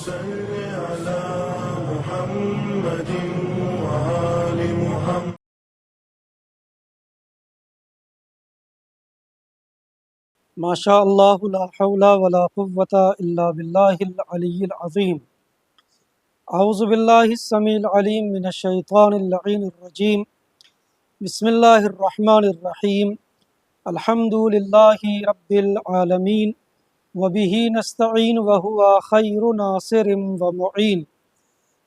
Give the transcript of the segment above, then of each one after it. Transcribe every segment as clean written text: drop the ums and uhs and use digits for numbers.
صل على محمد وآل محمد. ما شاء اللہ لا حول ولا قوة الا باللہ العلی العظیم. اعوذ باللہ السمیع العلیم من الشیطان اللعین الرجیم. بسم اللہ الرحمن الرحیم. الحمد للہ رب العالمین وبہ نستعین وہو خیر ناصر ومعین.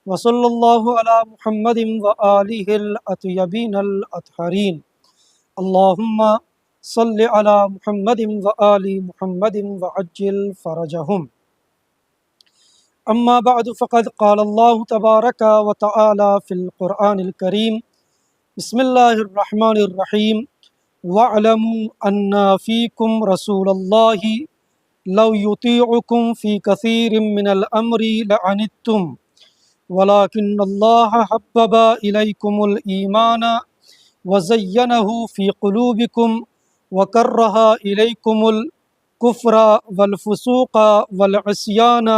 وصلی اللہ علی محمد وآلہ الاطیبین الاطہرین. اللہم صلی علی محمد وآل محمد وعجل فرجہم. اما بعد فقد قال اللہ تبارک وتعالی فی القرآن الکریم. بسم اللہ الرحمن الرحیم. وَاعْلَمُوا أَنَّ فِيكُمْ رَسُولَ اللَّهِ لَوْ يُطِيعُكُمْ فِي كَثِيرٍ مِّنَ الْأَمْرِ لَعَنِتُّمْ وَلَكِنَّ اللَّهَ حَبَّبَ إِلَيْكُمُ الْإِيمَانَ وَزَيَّنَهُ فِي قُلُوبِكُمْ وَكَرَّهَ إِلَيْكُمُ الْكُفْرَ وَالْفُسُوقَ وَالْعِصْيَانَ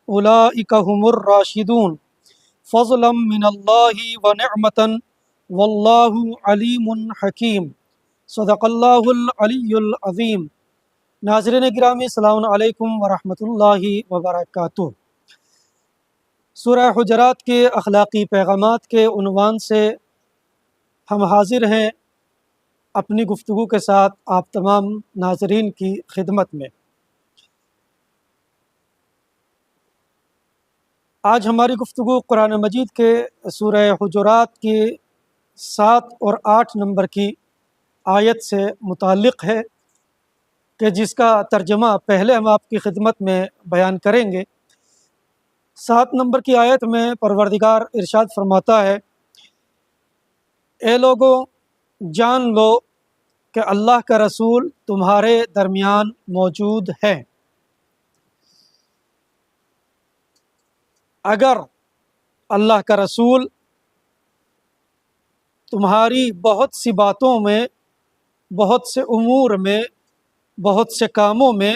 أُولَئِكَ هُمُ الرَّاشِدُونَ فَضْلًا مِّنَ اللَّهِ وَنِعْمَةً وَاللَّهُ عَلِيمٌ حَكِيمٌ. صدق اللہ العلی العظیم. ناظرین گرامی السلام علیکم ورحمۃ اللہ وبرکاتہ. سورہ حجرات کے اخلاقی پیغامات کے عنوان سے ہم حاضر ہیں اپنی گفتگو کے ساتھ آپ تمام ناظرین کی خدمت میں. آج ہماری گفتگو قرآن مجید کے سورہ حجرات کی 7 اور 8 نمبر کی آیت سے متعلق ہے کہ جس کا ترجمہ پہلے ہم آپ کی خدمت میں بیان کریں گے. 7 نمبر کی آیت میں پروردگار ارشاد فرماتا ہے، اے لوگو جان لو کہ اللہ کا رسول تمہارے درمیان موجود ہے. اگر اللہ کا رسول تمہاری بہت سی باتوں میں، بہت سے امور میں، بہت سے کاموں میں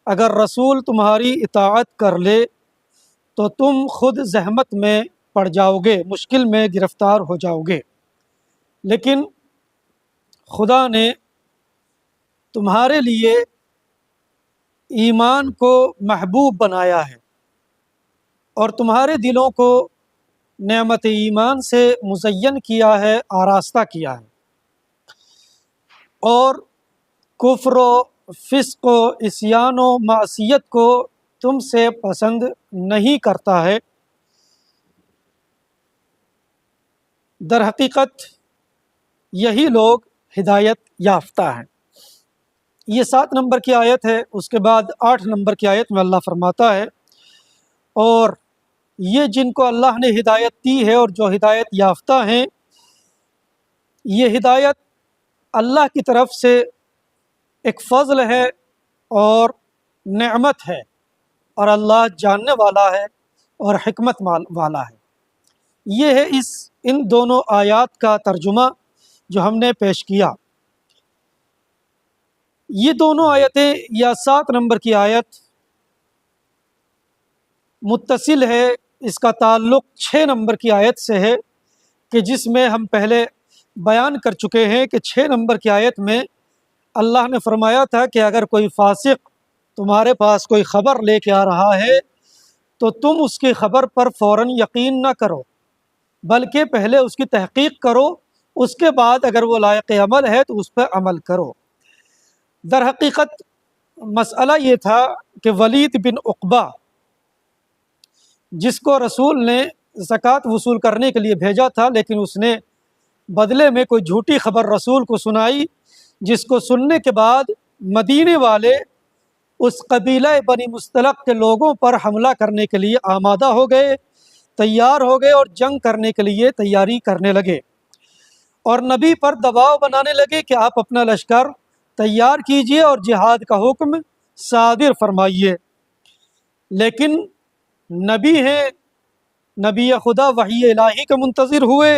اگر رسول تمہاری اطاعت کر لے تو تم خود زحمت میں پڑ جاؤ گے، مشکل میں گرفتار ہو جاؤ گے. لیکن خدا نے تمہارے لیے ایمان کو محبوب بنایا ہے اور تمہارے دلوں کو نعمت ایمان سے مزین کیا ہے، آراستہ کیا ہے، اور کفر و فسق و عصیان و معصیت کو تم سے پسند نہیں کرتا ہے. در حقیقت یہی لوگ ہدایت یافتہ ہیں. یہ 7 نمبر کی آیت ہے. اس کے بعد 8 نمبر کی آیت میں اللہ فرماتا ہے، اور یہ جن کو اللہ نے ہدایت دی ہے اور جو ہدایت یافتہ ہیں، یہ ہدایت اللہ کی طرف سے ایک فضل ہے اور نعمت ہے، اور اللہ جاننے والا ہے اور حکمت والا ہے. یہ ہے ان دونوں آیات کا ترجمہ جو ہم نے پیش کیا. یہ دونوں آیتیں یا 7 نمبر کی آیت متصل ہے، اس کا تعلق 6 نمبر کی آیت سے ہے کہ جس میں ہم پہلے بیان کر چکے ہیں کہ 6 نمبر کی آیت میں اللہ نے فرمایا تھا کہ اگر کوئی فاسق تمہارے پاس کوئی خبر لے کے آ رہا ہے تو تم اس کی خبر پر فوراً یقین نہ کرو، بلکہ پہلے اس کی تحقیق کرو، اس کے بعد اگر وہ لائق عمل ہے تو اس پہ عمل کرو. در حقیقت مسئلہ یہ تھا کہ ولید بن عقبہ جس کو رسول نے زکوٰۃ وصول کرنے کے لیے بھیجا تھا، لیکن اس نے بدلے میں کوئی جھوٹی خبر رسول کو سنائی، جس کو سننے کے بعد مدینے والے اس قبیلہ بنی مستلق کے لوگوں پر حملہ کرنے کے لیے آمادہ ہو گئے، تیار ہو گئے اور جنگ کرنے کے لیے تیاری کرنے لگے، اور نبی پر دباؤ بنانے لگے کہ آپ اپنا لشکر تیار کیجئے اور جہاد کا حکم صادر فرمائیے. لیکن نبی ہیں، نبی خدا وحی الہی کے منتظر ہوئے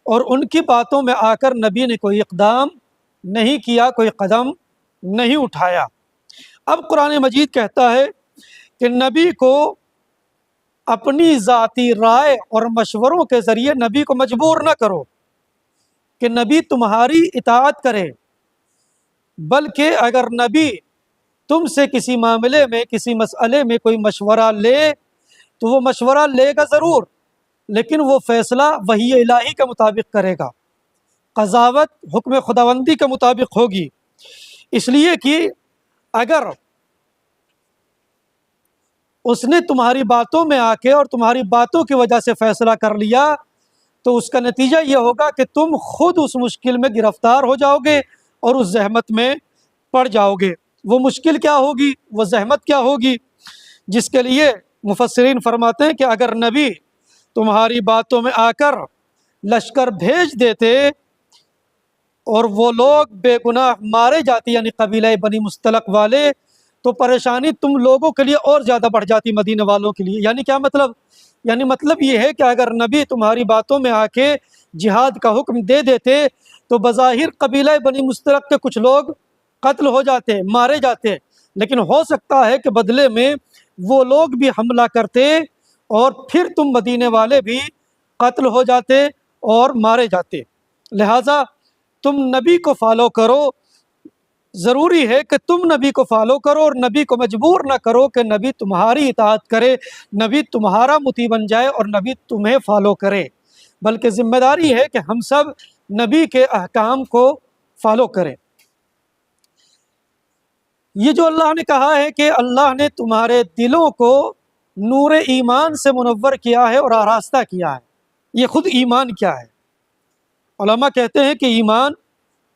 اور ان کی باتوں میں آ کر نبی نے کوئی اقدام نہیں کیا، کوئی قدم نہیں اٹھایا. اب قرآن مجید کہتا ہے کہ نبی کو اپنی ذاتی رائے اور مشوروں کے ذریعے نبی کو مجبور نہ کرو کہ نبی تمہاری اطاعت کرے، بلکہ اگر نبی تم سے کسی معاملے میں، کسی مسئلے میں کوئی مشورہ لے تو وہ مشورہ لے گا ضرور، لیکن وہ فیصلہ وحی الہی کے مطابق کرے گا، قضاوت حکم خداوندی کے مطابق ہوگی۔ اس لیے کہ اگر اس نے تمہاری باتوں میں آ کے اور تمہاری باتوں کی وجہ سے فیصلہ کر لیا تو اس کا نتیجہ یہ ہوگا کہ تم خود اس مشکل میں گرفتار ہو جاؤ گے اور اس زحمت میں پڑ جاؤ گے۔ وہ مشکل کیا ہوگی، وہ زحمت کیا ہوگی، جس کے لیے مفسرین فرماتے ہیں کہ اگر نبی تمہاری باتوں میں آ کر لشکر بھیج دیتے اور وہ لوگ بے گناہ مارے جاتے، یعنی قبیلہ بنی مستلق والے، تو پریشانی تم لوگوں کے لیے اور زیادہ بڑھ جاتی، مدینہ والوں کے لیے۔ یعنی کیا مطلب؟ یعنی مطلب یہ ہے کہ اگر نبی تمہاری باتوں میں آ کے جہاد کا حکم دے دیتے تو بظاہر قبیلہ بنی مستلق کے کچھ لوگ قتل ہو جاتے، مارے جاتے، لیکن ہو سکتا ہے کہ بدلے میں وہ لوگ بھی حملہ کرتے اور پھر تم مدینے والے بھی قتل ہو جاتے اور مارے جاتے۔ لہٰذا تم نبی کو فالو کرو، ضروری ہے کہ تم نبی کو فالو کرو اور نبی کو مجبور نہ کرو کہ نبی تمہاری اطاعت کرے، نبی تمہارا مطیع بن جائے اور نبی تمہیں فالو کرے، بلکہ ذمہ داری ہے کہ ہم سب نبی کے احکام کو فالو کریں۔ یہ جو اللہ نے کہا ہے کہ اللہ نے تمہارے دلوں کو نور ایمان سے منور کیا ہے اور آراستہ کیا ہے، یہ خود ایمان کیا ہے؟ علماء کہتے ہیں کہ ایمان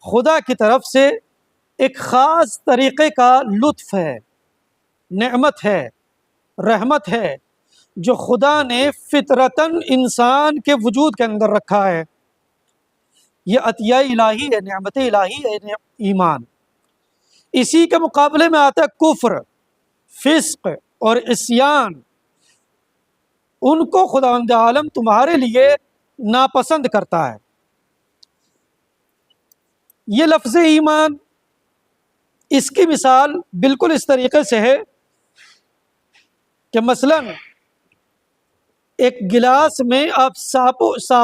خدا کی طرف سے ایک خاص طریقے کا لطف ہے، نعمت ہے، رحمت ہے، جو خدا نے فطرتاً انسان کے وجود کے اندر رکھا ہے۔ یہ عطیہ الہی ہے، نعمت الہی ہے ایمان۔ اسی کے مقابلے میں آتا ہے کفر، فسق اور عصیان۔ ان کو خداوند عالم تمہارے لیے ناپسند کرتا ہے۔ یہ لفظ ایمان، اس کی مثال بالکل اس طریقے سے ہے کہ مثلاً ایک گلاس میں آپ صاف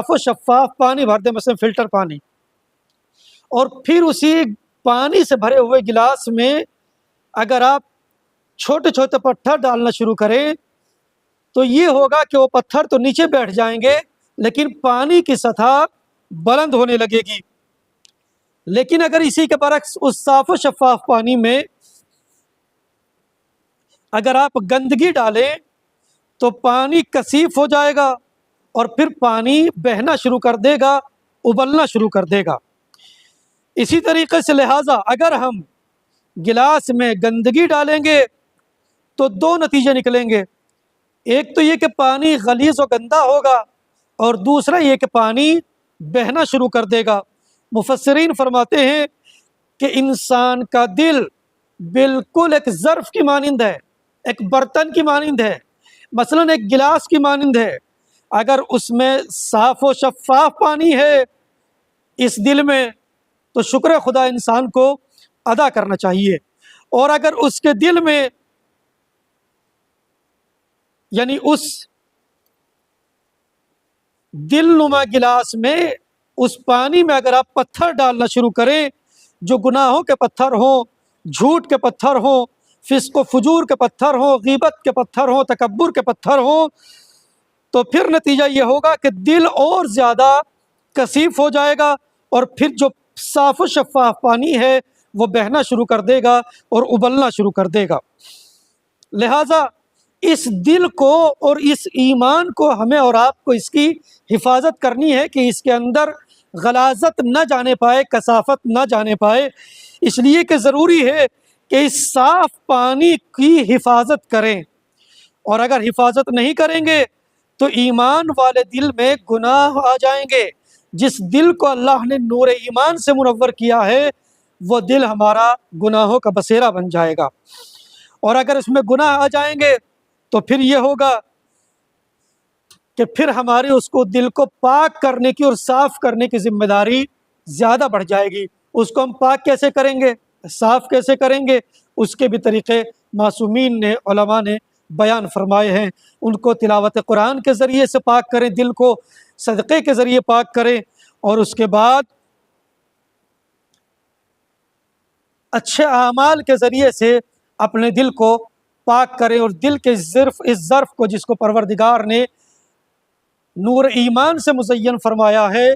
و شفاف پانی بھر دیں، مثلا فلٹر پانی، اور پھر اسی پانی سے بھرے ہوئے گلاس میں اگر آپ چھوٹے چھوٹے پتھر ڈالنا شروع کریں تو یہ ہوگا کہ وہ پتھر تو نیچے بیٹھ جائیں گے لیکن پانی کی سطح بلند ہونے لگے گی۔ لیکن اگر اسی کے برعکس اس صاف و شفاف پانی میں اگر آپ گندگی ڈالیں تو پانی کثیف ہو جائے گا اور پھر پانی بہنا شروع کر دے گا، ابلنا شروع کر دے گا۔ اسی طریقے سے لہٰذا اگر ہم گلاس میں گندگی ڈالیں گے تو دو نتیجے نکلیں گے، ایک تو یہ کہ پانی غلیظ و گندا ہوگا اور دوسرا یہ کہ پانی بہنا شروع کر دے گا۔ مفسرین فرماتے ہیں کہ انسان کا دل بالکل ایک ظرف کی مانند ہے، ایک برتن کی مانند ہے، مثلاً ایک گلاس کی مانند ہے۔ اگر اس میں صاف و شفاف پانی ہے اس دل میں تو شکر خدا انسان کو ادا کرنا چاہیے، اور اگر اس کے دل میں یعنی اس دل نما گلاس میں اس پانی میں اگر آپ پتھر ڈالنا شروع کریں جو گناہوں کے پتھر ہوں، جھوٹ کے پتھر ہوں، فسق و فجور کے پتھر ہوں، غیبت کے پتھر ہوں، تکبر کے پتھر ہوں، تو پھر نتیجہ یہ ہوگا کہ دل اور زیادہ کثیف ہو جائے گا اور پھر جو صاف و شفاف پانی ہے وہ بہنا شروع کر دے گا اور ابلنا شروع کر دے گا۔ لہٰذا اس دل کو اور اس ایمان کو ہمیں اور آپ کو اس کی حفاظت کرنی ہے کہ اس کے اندر غلاظت نہ جانے پائے، کثافت نہ جانے پائے، اس لیے کہ ضروری ہے کہ اس صاف پانی کی حفاظت کریں، اور اگر حفاظت نہیں کریں گے تو ایمان والے دل میں گناہ آ جائیں گے۔ جس دل کو اللہ نے نور ایمان سے منور کیا ہے وہ دل ہمارا گناہوں کا بسیرا بن جائے گا، اور اگر اس میں گناہ آ جائیں گے تو پھر یہ ہوگا کہ پھر ہماری اس کو دل کو پاک کرنے کی اور صاف کرنے کی ذمہ داری زیادہ بڑھ جائے گی۔ اس کو ہم پاک کیسے کریں گے، صاف کیسے کریں گے، اس کے بھی طریقے معصومین نے، علماء نے بیان فرمائے ہیں۔ ان کو تلاوت قرآن کے ذریعے سے پاک کریں، دل کو صدقے کے ذریعے پاک کریں، اور اس کے بعد اچھے اعمال کے ذریعے سے اپنے دل کو پاک کریں، اور دل کے اس ظرف کو جس کو پروردگار نے نور ایمان سے مزین فرمایا ہے،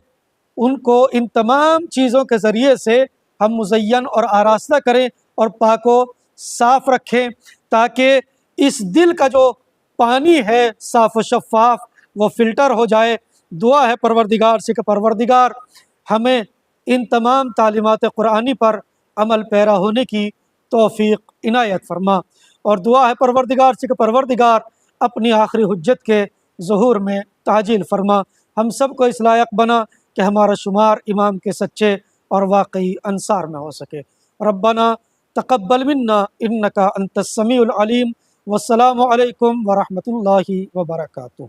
ان کو ان تمام چیزوں کے ذریعے سے ہم مزین اور آراستہ کریں اور پاک و صاف رکھیں، تاکہ اس دل کا جو پانی ہے صاف و شفاف وہ فلٹر ہو جائے۔ دعا ہے پروردگار سے کہ پروردگار ہمیں ان تمام تعلیمات قرآنی پر عمل پیرا ہونے کی توفیق عنایت فرما، اور دعا ہے پروردگار سے کہ پروردگار اپنی آخری حجت کے ظہور میں تعجیل فرما، ہم سب کو اس لائق بنا کہ ہمارا شمار امام کے سچے اور واقعی انصار میں ہو سکے۔ ربنا تقبل منا انک انت السمیع العلیم، والسلام علیکم ورحمۃ اللہ وبرکاتہ۔